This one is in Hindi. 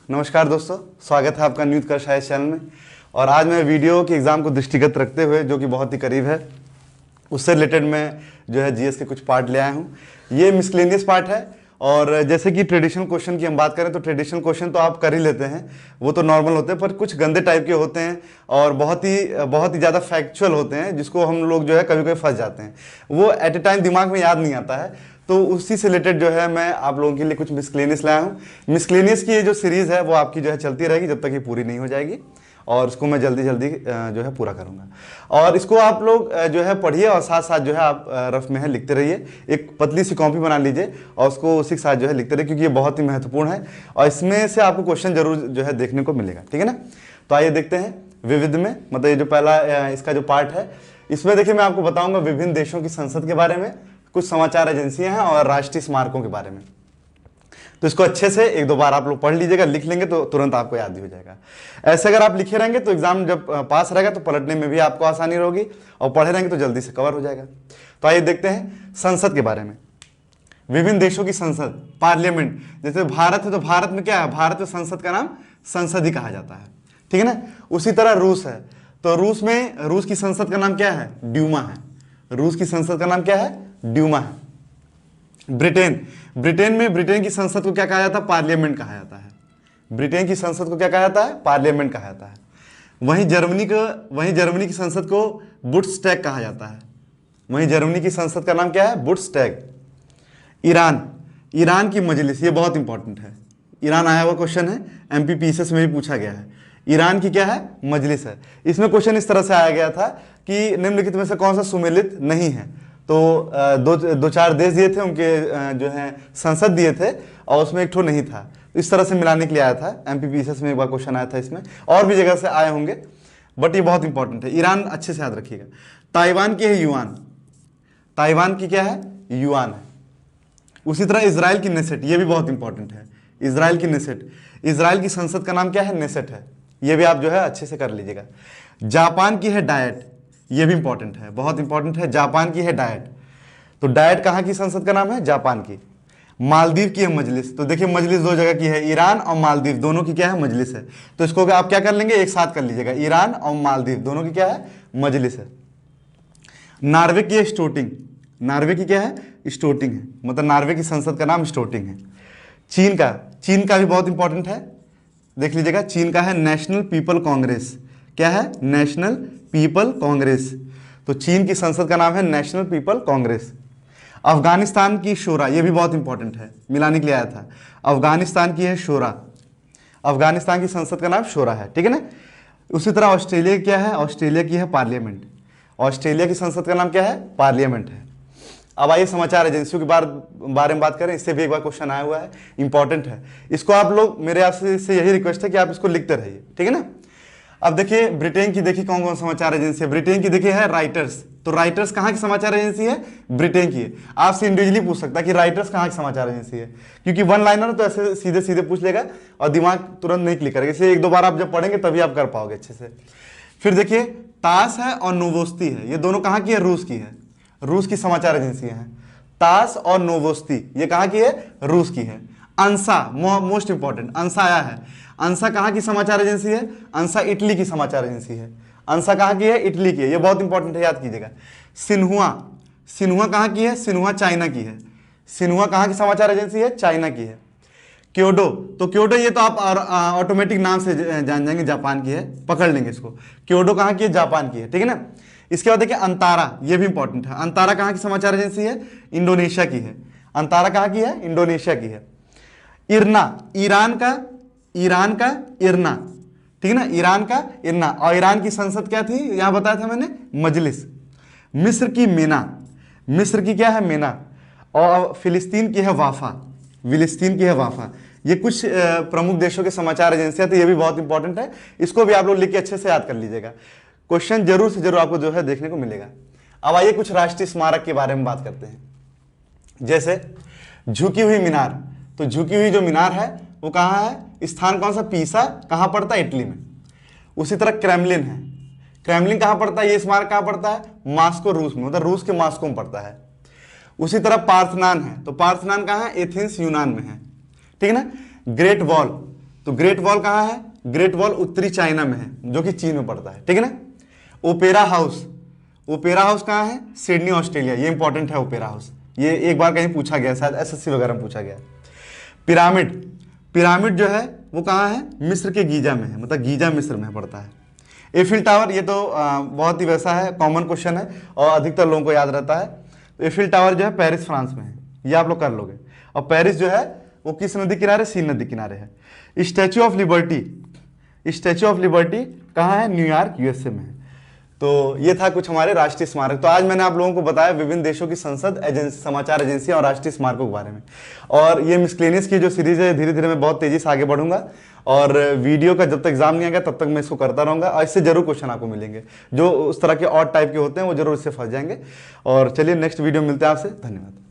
नमस्कार दोस्तों, स्वागत है आपका न्यूज कर शायद चैनल में। और आज मैं वीडियो के एग्ज़ाम को दृष्टिगत रखते हुए, जो कि बहुत ही करीब है, उससे रिलेटेड मैं जो है जीएस के कुछ पार्ट ले आया हूँ। ये मिसलेनियस पार्ट है। और जैसे कि ट्रेडिशनल क्वेश्चन की हम बात करें तो ट्रेडिशनल क्वेश्चन तो आप कर ही लेते हैं, वो तो नॉर्मल होते हैं, पर कुछ गंदे टाइप के होते हैं और बहुत ही ज़्यादा फैक्चुअल होते हैं, जिसको हम लोग जो है कभी कभी फंस जाते हैं। वो एट ए टाइम दिमाग में याद नहीं आता है, तो उसी से रिलेटेड जो है मैं आप लोगों के लिए कुछ मिसलेनियस लाया हूँ। मिसलेनियस की ये जो सीरीज़ है वो आपकी जो है चलती रहेगी जब तक ये पूरी नहीं हो जाएगी, और इसको मैं जल्दी जल्दी जो है पूरा करूँगा। और इसको आप लोग जो है पढ़िए और साथ साथ जो है आप रफ में है लिखते रहिए। एक पतली सी कॉपी बना लीजिए और उसको उसी के साथ जो है लिखते रहिए, क्योंकि ये बहुत ही महत्वपूर्ण है और इसमें से आपको क्वेश्चन जरूर जो है देखने को मिलेगा। ठीक है ना। तो आइए देखते हैं विविध में, मतलब ये जो पहला इसका जो पार्ट है, इसमें देखिए मैं आपको बताऊंगा विभिन्न देशों की संसद के बारे में, कुछ समाचार एजेंसियां हैं और राष्ट्रीय स्मारकों के बारे में। तो इसको अच्छे से एक दो बार आप लोग पढ़ लीजिएगा, लिख लेंगे तो तुरंत आपको याद ही हो जाएगा। ऐसे अगर आप लिखे रहेंगे तो एग्जाम जब पास रहेगा तो पलटने में भी आपको आसानी होगी, और पढ़े रहेंगे तो जल्दी से कवर हो जाएगा। तो आइए देखते हैं संसद के बारे में। विभिन्न देशों की संसद, पार्लियामेंट। जैसे भारत है तो भारत में क्या है, भारत में संसद का नाम संसद ही कहा जाता है। ठीक है ना। उसी तरह रूस है तो रूस की संसद का नाम क्या है, ड्यूमा है। रूस की संसद का नाम क्या है, ड्यूमा है। ब्रिटेन में ब्रिटेन की संसद को क्या कहा जाता है, पार्लियामेंट कहा जाता है। ब्रिटेन की संसद को क्या कहा जाता है, पार्लियामेंट कहा जाता है। वहीं जर्मनी की संसद को बुंडस्टैग कहा जाता है। वहीं जर्मनी की संसद का नाम क्या है, बुंडस्टैग। ईरान की मजलिस, ये बहुत इंपॉर्टेंट है, ईरान आया हुआ क्वेश्चन है, एमपीपीसीएस में भी पूछा गया है। ईरान की क्या है, मजलिस है। इसमें क्वेश्चन इस तरह से आया गया था कि निम्नलिखित में से कौन सा सुमेलित नहीं है। तो दो चार देश दिए थे, उनके जो है संसद दिए थे और उसमें एक ठो नहीं था। इस तरह से मिलाने के लिए आया था, एमपीपीसीएस में एक बार क्वेश्चन आया था। इसमें और भी जगह से आए होंगे, बट ये बहुत इंपॉर्टेंट है। ईरान अच्छे से याद रखिएगा। ताइवान की है युआन, ताइवान की क्या है, युआन है। उसी तरह इजराइल की नेसेट, ये भी बहुत इंपॉर्टेंट है। इजराइल की नेसेट, इजराइल की संसद का नाम क्या है, नेसेट है। ये भी आप जो है अच्छे से कर लीजिएगा। जापान की है डायट, ये भी इंपॉर्टेंट है, बहुत इंपॉर्टेंट है। जापान की है डायट, तो डायट कहाँ की संसद का नाम है, जापान की। मालदीव की है मजलिस, तो देखिए मजलिस दो जगह की है, ईरान और मालदीव दोनों की क्या है, मजलिस है। तो इसको आप क्या कर लेंगे, एक साथ कर लीजिएगा, ईरान और मालदीव दोनों की क्या है, मजलिस है। नॉर्वे की है स्टोटिंग, नॉर्वे की क्या है, स्टोटिंग है, मतलब नॉर्वे की संसद का नाम स्टोटिंग है। चीन का भी बहुत इंपॉर्टेंट है, देख लीजिएगा। चीन का है नेशनल पीपल कांग्रेस, क्या है, नेशनल पीपल कांग्रेस। तो चीन की संसद का नाम है नेशनल पीपल कांग्रेस। अफगानिस्तान की शोरा, ये भी बहुत इंपॉर्टेंट है, मिलाने के लिए आया था। अफगानिस्तान की है शोरा, अफगानिस्तान की संसद का नाम शोरा है। ठीक है ना। उसी तरह ऑस्ट्रेलिया क्या है, ऑस्ट्रेलिया की है पार्लियामेंट, ऑस्ट्रेलिया की संसद का नाम क्या है, पार्लियामेंट है। अब आइए समाचार एजेंसियों के बारे में बात करें। इससे भी एक बार क्वेश्चन आया हुआ है, इंपॉर्टेंट है। इसको आप लोग, मेरे आपसे यही रिक्वेस्ट है कि आप इसको लिखते रहिए। ठीक है ना। अब देखिए ब्रिटेन की, देखिए कौन कौन समाचार एजेंसी है। ब्रिटेन की देखिए है राइटर्स, तो राइटर्स कहाँ की समाचार एजेंसी है, ब्रिटेन की है। आपसे इंडिविजुअली पूछ सकता है कि राइटर्स कहाँ की समाचार एजेंसी है, क्योंकि वन लाइनर तो ऐसे सीधे सीधे पूछ लेगा और दिमाग तुरंत नहीं क्लिक करेगा। इसलिए एक दो बार आप जब पढ़ेंगे तभी आप कर पाओगे अच्छे से। फिर देखिए तास है और नोवोस्ती है, ये दोनों कहाँ की है, रूस की है। रूस की समाचार एजेंसियां हैं, तास और नोवोस्ती, ये कहाँ की है, रूस की है। अंसा, मोस्ट इंपॉर्टेंट, अंसा आया है। अंसा कहाँ की समाचार एजेंसी है, अंसा इटली की समाचार एजेंसी है। अंसा कहाँ की है, इटली की है, ये बहुत इंपॉर्टेंट है, याद कीजिएगा। सिन्हुआ, सिन्हुआ कहाँ की है, सिन्हुआ चाइना की है। सिन्हुआ कहाँ की समाचार एजेंसी है, चाइना की है। क्योडो, तो क्योडो ये तो आप ऑटोमेटिक नाम से जान जाएंगे, जापान की है, पकड़ लेंगे इसको। क्योडो कहाँ की है, जापान की है। ठीक है ना। इसके बाद देखिए अंतारा, ये भी इंपॉर्टेंट है। अंतारा कहाँ की समाचार एजेंसी है, इंडोनेशिया की है। अंतारा कहाँ की है, इंडोनेशिया की है। इरना, ईरान का इरना, ठीक है ना, ईरान का इरना। और ईरान की संसद क्या थी, यहां बताया था मैंने, मजलिस। मिस्र की मेना, मिस्र की क्या है, मेना। और फिलिस्तीन की है वाफा, फिलिस्तीन की है वाफा। ये कुछ प्रमुख देशों के समाचार एजेंसियां, तो ये भी बहुत इंपॉर्टेंट है। इसको भी आप लोग लिख के अच्छे से याद कर लीजिएगा, क्वेश्चन जरूर से जरूर आपको जो है देखने को मिलेगा। अब आइए कुछ राष्ट्रीय स्मारक के बारे में बात करते हैं। जैसे झुकी हुई मीनार, तो झुकी हुई जो मीनार है वो कहाँ है, स्थान कौन सा, पीसा, कहाँ पड़ता है, इटली में। उसी तरह क्रेमलिन है, क्रेमलिन कहाँ पड़ता है, ये स्मारक कहाँ पड़ता है, मास्को, रूस में, मतलब रूस के मास्को में पड़ता है। उसी तरह पार्थनान है, तो पार्थनान कहाँ है, एथेंस, यूनान में है। ठीक है ना। ग्रेट वॉल, तो ग्रेट वॉल कहाँ है? ग्रेट वॉल उत्तरी चाइना में है, जो कि चीन में पड़ता है, ठीक है ना। ओपेरा हाउस, ओपेरा हाउस कहाँ है? सिडनी ऑस्ट्रेलिया, ये इंपॉर्टेंट है ओपेरा हाउस, ये एक बार कहीं पूछा गया, शायद एसएससी वगैरह में पूछा गया। पिरामिड, पिरामिड जो है वो कहाँ है? मिस्र के गीजा में है, मतलब गीजा मिस्र में पड़ता है। एफिल टावर, ये तो बहुत ही वैसा है, कॉमन क्वेश्चन है और अधिकतर लोगों को याद रहता है। एफिल टावर जो है पेरिस फ्रांस में है, ये आप लोग कर लोगे। और पेरिस जो है वो किस नदी किनारे? सीन नदी किनारे है। Statue of liberty, statue of liberty कहाँ है? न्यूयॉर्क यूएसए में है। तो ये था कुछ हमारे राष्ट्रीय स्मारक। तो आज मैंने आप लोगों को बताया विभिन्न देशों की संसद, समाचार एजेंसियां और राष्ट्रीय स्मारकों के बारे में। और ये मिसलेनियस की जो सीरीज है धीरे धीरे मैं बहुत तेजी से आगे बढ़ूंगा, और वीडियो का जब तक एग्जाम नहीं आएगा तब तक मैं इसको करता रहूंगा, और इससे जरूर क्वेश्चन आपको मिलेंगे जो उस तरह के और टाइप के होते हैं, वो जरूर इससे फंस जाएंगे। और चलिए नेक्स्ट वीडियो मिलते हैं आपसे, धन्यवाद।